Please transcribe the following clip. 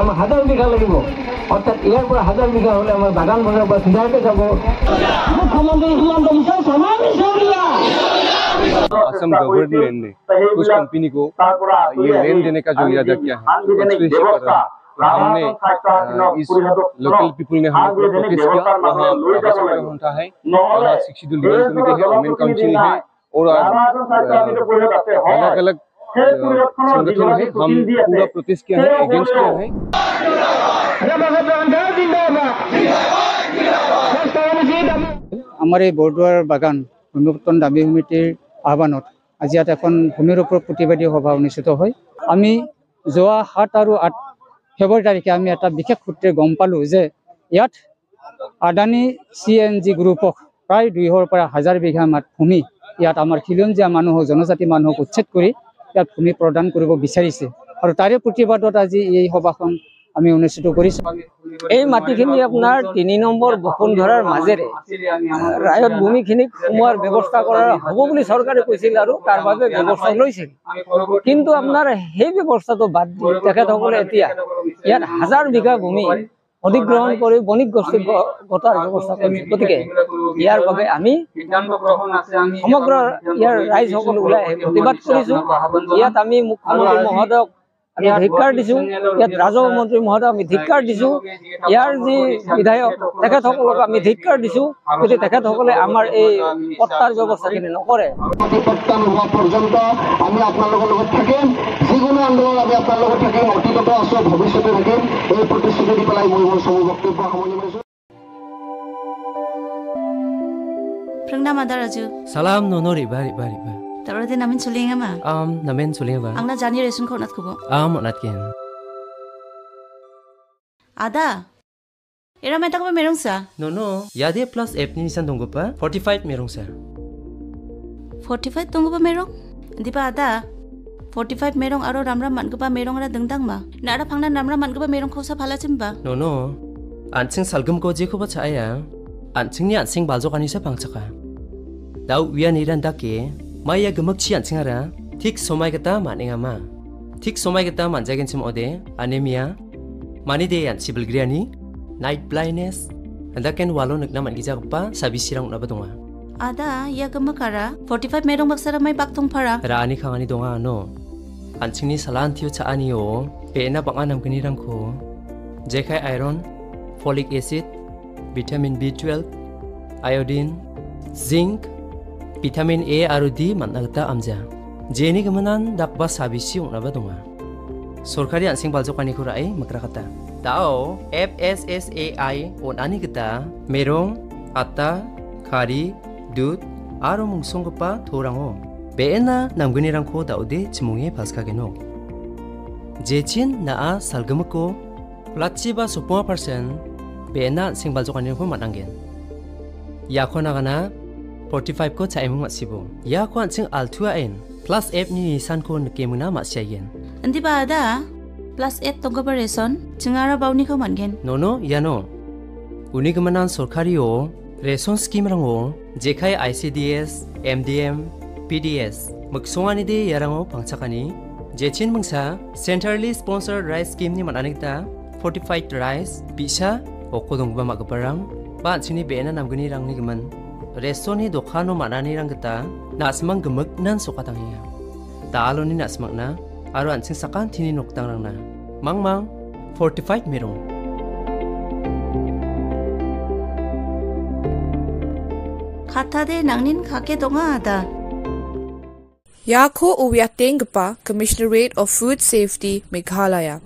আমার 1000 বিঘা লাগিব অর্থাৎ ইয়ার পর 1000 বিঘা হলে আমার বাগান ভরা বা সিধারতে যাব মুখ্যমন্ত্রী হিমন্ত বিশ্ব শর্মা असम गवर्नमेंट ने उस कंपनी को ये लेन देने का जो इरादा किया है एक्सपेंसिव कर रहा है हमने इस लोकल पीपल ने हमें प्रोटेस्ट किया वहाँ है वहाँ शिक्षित लीगल कमेटी है वुमेन काउंसिल है और अलग अलग संगठन है हम पूरा प्रोटेस्ट किया है अगेंस्ट किया है हमारे बोर्डवार बागान भूमिपुत्रण दाबी समितिर आह्वानत आज ইয়াত এখন ভূমিৰ ওপৰত প্ৰতিবাদী সভা অনুষ্ঠিত হয় আমি যোৱা 7 আৰু 8 ফেব্ৰুৱাৰী তাৰিখে আমি এটা বিশেষ সূত্ৰে গম পালো যে ইয়াত আদানী CNG গ্ৰুপক প্ৰায় 200 পৰা 1000 বিঘা মাটি ভূমি ইয়াত আমাৰ খিলঞ্জীয়া মানুহ জনজাতি মানুহক উচ্ছেদ কৰি ইয়াত ভূমি প্ৰদান কৰিব বিচাৰিছে আৰু তাৰে প্ৰতিবাদত আজি এই সভাখন আমি অনুষ্ঠিত কৰিছো এই মাটিখিনি আপোনাৰ 3 নম্বৰ বসুন্ধৰাৰ মাজেৰে ৰায়ত ভূমিখিনি সোমোৱাৰ ব্যৱস্থা কৰাৰ হ'ব বুলি চৰকাৰে কৈছিল আৰু তাৰ বাবে ব্যৱস্থা লৈছিল কিন্তু আপোনাৰ সেই ব্যৱস্থাটো বাদ দি তেখেতসকলে এতিয়া ইয়াত 1000 বিঘা ভূমি অধিগ্ৰহণ কৰি বণিক গোষ্ঠী গতাৰ ব্যৱস্থা কৰিছে গতিকে ইয়াৰ বাবে আমি সমগ্ৰ ইয়াৰ ৰাইজসকল ওলাই প্ৰতিবাদ কৰিছো ইয়াত আমি মুখ্যমন্ত্ৰী মহোদয়ক আমি ধিক্কাৰ দিছো ইয়াত ৰাজহ মন্ত্ৰী মহোদয় আমি ধিক্কাৰ দিছো ইয়াৰ যি বিধায়ক তেখেতসকলক আমি ধিক্কাৰ দিছো যদি তেখেতসকলে আমাৰ এই পট্টাৰ ব্যৱস্থাখিনি নকৰে পট্টা নোহোৱা পৰ্যন্ত আমি আপোনালোকৰ লগত থাকিম যিকোনো আন্দোলন আমি আপোনালোকৰ লগত থাকিম অতীততো আছো ভৱিষ্যতে থাকিম এই প্ৰতিশ্ৰুতি দি পেলাই মই মোৰ সময় বক্তব্য সামৰণি মাৰিছো Prangnam Ada Raju. Salam nono riba. Taruh dia namin suling ama. Namen suling ba. Angna jani resun kau nak kubo. Monat kian. Ada. Era meta kau merong sa. No. Yade plus F ni nisan tunggu pa. 45 merong sa. 45 tunggu pa merong. Di pa ada. 45 merong aro ramram man ko pa merong ada dengdang ba. Nara pangna ramram man ko pa merong kau sa phala cimba. No. Ansing salgum ko je ko ba caya. Ansing ni ansing baljo kani sa pangcaka. Dau wian iran dake. Maya gemak ci ansing ara. Tik somai kata maning ama. Tik somai kata manjagen sim ode. Anemia. Mani de yan sibil griani. Night blindness. Andaken walo nak naman gijak pa sabi sirang na badunga. Ada ya gemak ara. 45 merong baksara may baktong para. Raani kangani donga no. Ansing ni salan tiyo cha ani o. Peena panganam kanirang ko. Jekai iron. Folic acid. Vitamin B12, iodine, zinc, vitamin A aru D managta amja. Jeni kemenan dakba sabisi unaba dunga. Sorkari ansing baljokani kurai makrakata. Tao FSSAI on ani kita merong, atta, kari, dud, aru mungsong kepa thorango. Beena namguni rangko daude cimunge paskageno. Jechin naa salgemeko latchiba 10%. Beena sing baljokan ko mananggen. Ya ko nagana 45 ko chaimung masibo. Ya ko ansing altua en plus F ni nisan ko nakemuna masyayen. Andi ba ada plus 8 tongga reson chingara bauni ko mangen. No ya no. Uni kemanan sorkari o reson scheme rango jekai ICDS, MDM, PDS. Magsongani de yarango pangchakani jechin mungsa centrally sponsored rice scheme ni mananigta fortified rice bisa Okodong ba magaparang ba sini beena namguni rang ni gaman restoni dokano manani rang kita nasmang gemuk nan sokatang hiya talo ni nasmak na aro ansing sakan tini noktang rang na mangmang 45 merong kata de nangnin kake donga ada Yako Uwyatengpa Commissionerate of Food Safety Meghalaya